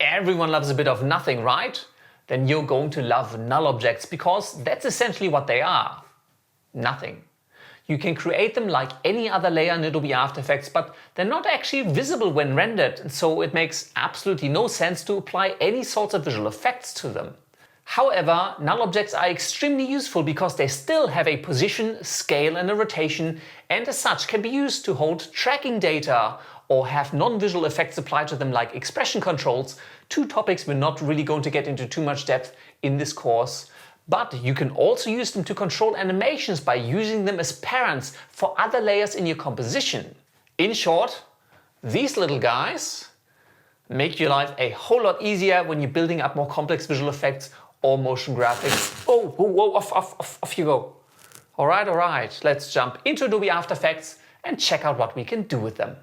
everyone loves a bit of nothing, right? Then you're going to love null objects because that's essentially what they are. Nothing. You can create them like any other layer in Adobe After Effects, but they're not actually visible when rendered, and so it makes absolutely no sense to apply any sorts of visual effects to them. However, null objects are extremely useful because they still have a position, scale and a rotation, and as such can be used to hold tracking data or have non-visual effects applied to them like expression controls, two topics we're not really going to get into too much depth in this course. But you can also use them to control animations by using them as parents for other layers in your composition. In short, these little guys make your life a whole lot easier when you're building up more complex visual effects or motion graphics. Oh, whoa, off you go. All right, let's jump into Adobe After Effects and check out what we can do with them.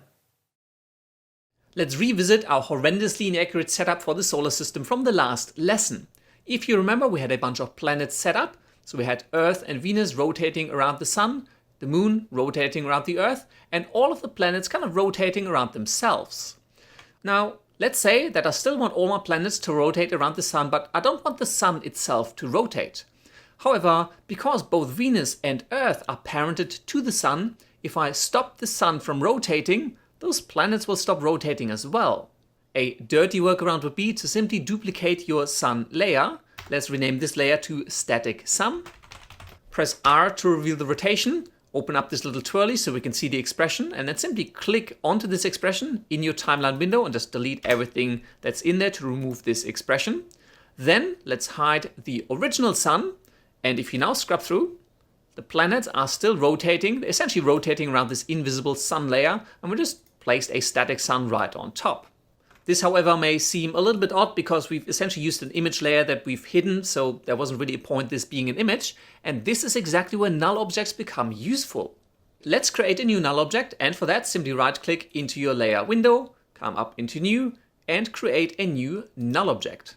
Let's revisit our horrendously inaccurate setup for the solar system from the last lesson. If you remember, we had a bunch of planets set up. So we had Earth and Venus rotating around the Sun, the Moon rotating around the Earth, and all of the planets kind of rotating around themselves. Now, let's say that I still want all my planets to rotate around the Sun, but I don't want the Sun itself to rotate. However, because both Venus and Earth are parented to the Sun, if I stop the Sun from rotating, those planets will stop rotating as well. A dirty workaround would be to simply duplicate your Sun layer. Let's rename this layer to Static Sun. Press R to reveal the rotation. Open up this little twirly so we can see the expression, and then simply click onto this expression in your timeline window and just delete everything that's in there to remove this expression. Then let's hide the original Sun, and if you now scrub through, the planets are still rotating, essentially rotating around this invisible Sun layer, and we just placed a static Sun right on top. This, however, may seem a little bit odd because we've essentially used an image layer that we've hidden, so there wasn't really a point this being an image, and this is exactly where null objects become useful. Let's create a new null object, and for that simply right-click into your layer window, come up into new, and create a new null object.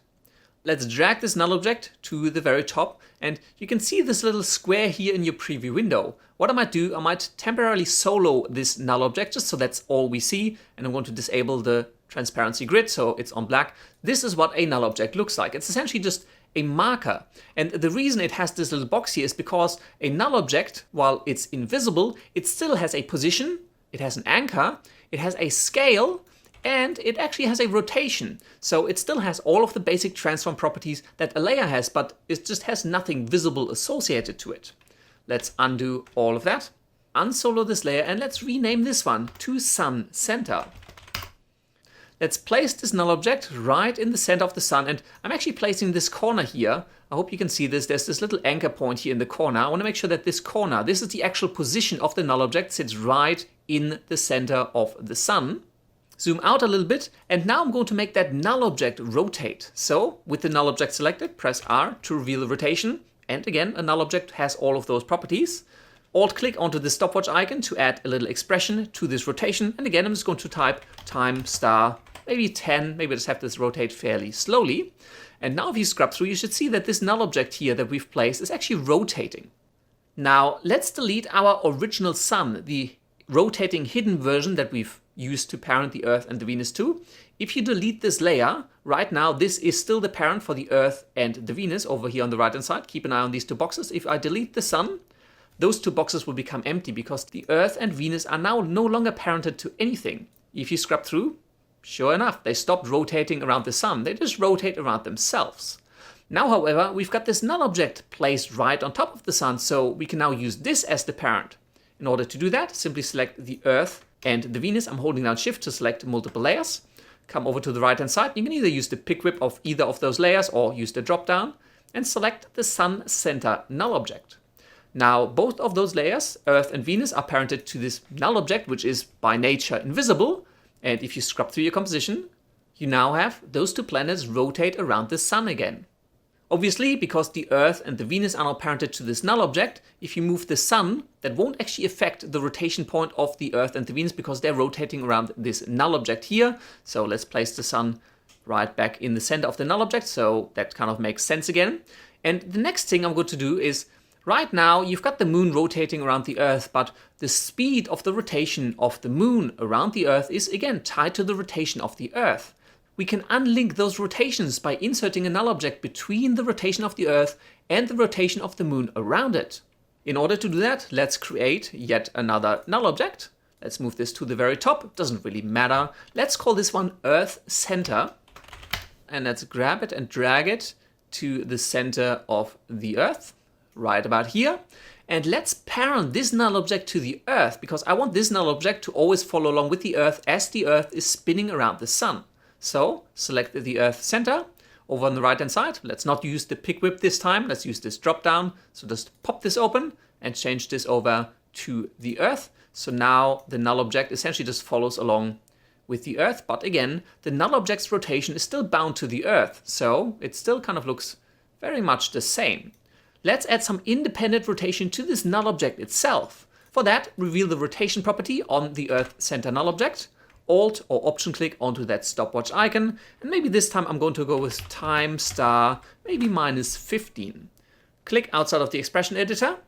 Let's drag this null object to the very top, and you can see this little square here in your preview window. What I might do, I might temporarily solo this null object just so that's all we see, and I'm going to disable the transparency grid so it's on black. This is what a null object looks like. It's essentially just a marker, and the reason it has this little box here is because a null object, while it's invisible, it still has a position, it has an anchor, it has a scale, and it actually has a rotation. So it still has all of the basic transform properties that a layer has, but it just has nothing visible associated to it. Let's undo all of that, unsolo this layer, and let's rename this one to Sun Center. Let's place this null object right in the center of the Sun, and I'm actually placing this corner here. I hope you can see this. There's this little anchor point here in the corner. I want to make sure that this corner, this is the actual position of the null object, sits right in the center of the Sun. Zoom out a little bit, and now I'm going to make that null object rotate. So with the null object selected, press R to reveal the rotation. And again, a null object has all of those properties. Alt-click onto the stopwatch icon to add a little expression to this rotation. And again, I'm just going to type time star, maybe 10, maybe just have this rotate fairly slowly. And now if you scrub through, you should see that this null object here that we've placed is actually rotating. Now let's delete our original Sun, the rotating hidden version that we've used to parent the Earth and the Venus to. If you delete this layer, right now this is still the parent for the Earth and the Venus over here on the right hand side. Keep an eye on these two boxes. If I delete the Sun, those two boxes will become empty because the Earth and Venus are now no longer parented to anything. If you scrub through, sure enough, they stopped rotating around the Sun. They just rotate around themselves. Now, however, we've got this null object placed right on top of the Sun, so we can now use this as the parent. In order to do that, simply select the Earth and the Venus. I'm holding down Shift to select multiple layers. Come over to the right hand side. You can either use the pick whip of either of those layers or use the drop down and select the Sun Center null object. Now both of those layers, Earth and Venus, are parented to this null object, which is by nature invisible. And if you scrub through your composition, you now have those two planets rotate around the Sun again. Obviously, because the Earth and the Venus are now parented to this null object, if you move the Sun, that won't actually affect the rotation point of the Earth and the Venus because they're rotating around this null object here. So let's place the Sun right back in the center of the null object, so that kind of makes sense again. And the next thing I'm going to do is, right now you've got the Moon rotating around the Earth, but the speed of the rotation of the Moon around the Earth is again tied to the rotation of the Earth. we can unlink those rotations by inserting a null object between the rotation of the Earth and the rotation of the Moon around it. In order to do that, let's create yet another null object. Let's move this to the very top. It doesn't really matter. Let's call this one Earth Center. And let's grab it and drag it to the center of the Earth, right about here. And let's parent this null object to the Earth, because I want this null object to always follow along with the Earth as the Earth is spinning around the Sun. So select the Earth center over on the right hand side. Let's not use the pick whip this time. Let's use this drop down. So just pop this open and change this over to the Earth. So now the null object essentially just follows along with the Earth. But again, the null object's rotation is still bound to the Earth. So it still kind of looks very much the same. Let's add some independent rotation to this null object itself. For that, reveal the rotation property on the Earth center null object. Alt or Option click onto that stopwatch icon. And maybe this time I'm going to go with time star, maybe -15. Click outside of the expression editor.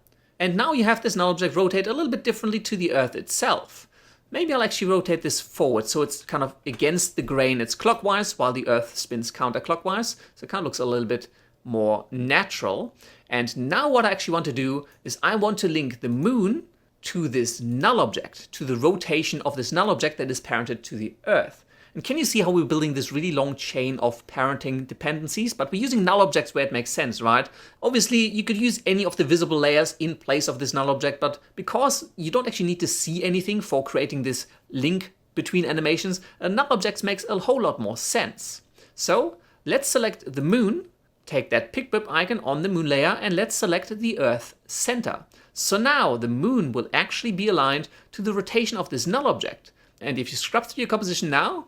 And now you have this null object rotate a little bit differently to the Earth itself. Maybe I'll actually rotate this forward so it's kind of against the grain. It's clockwise while the Earth spins counterclockwise. So it kind of looks a little bit more natural. And now what I actually want to do is I want to link the Moon to this null object, to the rotation of this null object that is parented to the Earth. And can you see how we're building this really long chain of parenting dependencies? But we're using null objects where it makes sense, right? Obviously, you could use any of the visible layers in place of this null object, but because you don't actually need to see anything for creating this link between animations, null objects makes a whole lot more sense. So let's select the Moon, take that pick whip icon on the Moon layer, and let's select the Earth center. So now the Moon will actually be aligned to the rotation of this null object. And if you scrub through your composition now,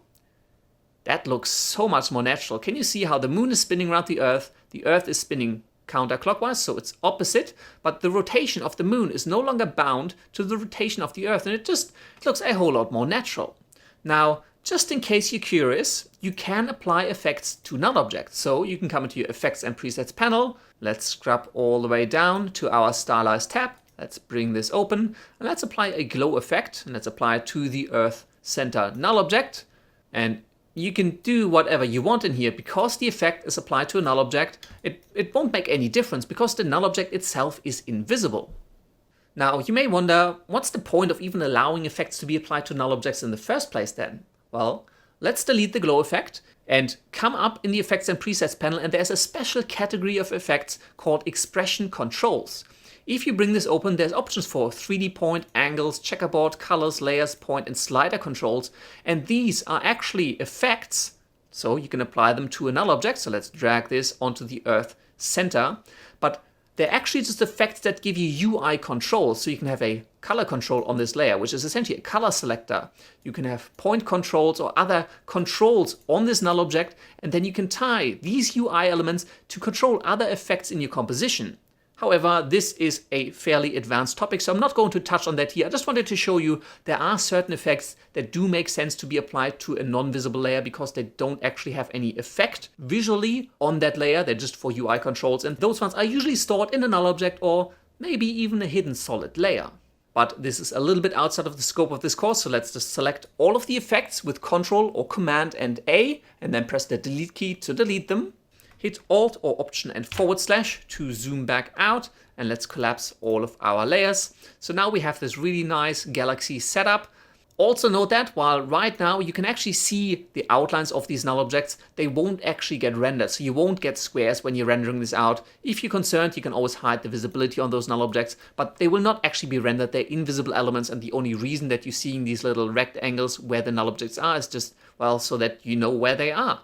that looks so much more natural. Can you see how the Moon is spinning around the Earth is spinning counterclockwise, so it's opposite, but the rotation of the Moon is no longer bound to the rotation of the Earth, and it looks a whole lot more natural. Now, just in case you're curious, you can apply effects to null objects. So you can come into your Effects and Presets panel. Let's scrub all the way down to our Stylize tab. Let's bring this open, and let's apply a glow effect, and let's apply it to the Earth center null object. And you can do whatever you want in here. Because the effect is applied to a null object, it won't make any difference because the null object itself is invisible. Now, you may wonder, what's the point of even allowing effects to be applied to null objects in the first place then? Well, let's delete the glow effect and come up in the Effects and Presets panel, and there's a special category of effects called Expression Controls. If you bring this open, there's options for 3D point, angles, checkerboard, colors, layers, point, and slider controls. And these are actually effects, so you can apply them to a null object. So let's drag this onto the Earth center. But they're actually just effects that give you UI controls. So you can have a color control on this layer, which is essentially a color selector. You can have point controls or other controls on this null object, and then you can tie these UI elements to control other effects in your composition. However, this is a fairly advanced topic, so I'm not going to touch on that here. I just wanted to show you there are certain effects that do make sense to be applied to a non-visible layer because they don't actually have any effect visually on that layer. They're just for UI controls, and those ones are usually stored in a null object or maybe even a hidden solid layer. But this is a little bit outside of the scope of this course, so let's just select all of the effects with Ctrl or Command and A, and then press the Delete key to delete them. Hit Alt or Option and / to zoom back out, and let's collapse all of our layers. So now we have this really nice galaxy setup. Also note that while right now you can actually see the outlines of these null objects, they won't actually get rendered. So you won't get squares when you're rendering this out. If you're concerned, you can always hide the visibility on those null objects, but they will not actually be rendered. They're invisible elements, and the only reason that you're seeing these little rectangles where the null objects are is just, well, so that you know where they are.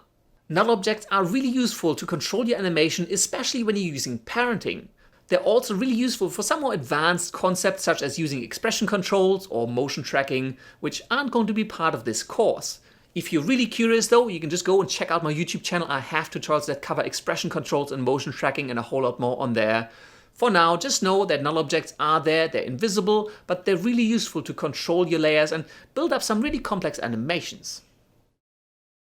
Null objects are really useful to control your animation, especially when you're using parenting. They're also really useful for some more advanced concepts such as using expression controls or motion tracking, which aren't going to be part of this course. If you're really curious though, you can just go and check out my YouTube channel. I have tutorials that cover expression controls and motion tracking and a whole lot more on there. For now, just know that null objects are there, they're invisible, but they're really useful to control your layers and build up some really complex animations.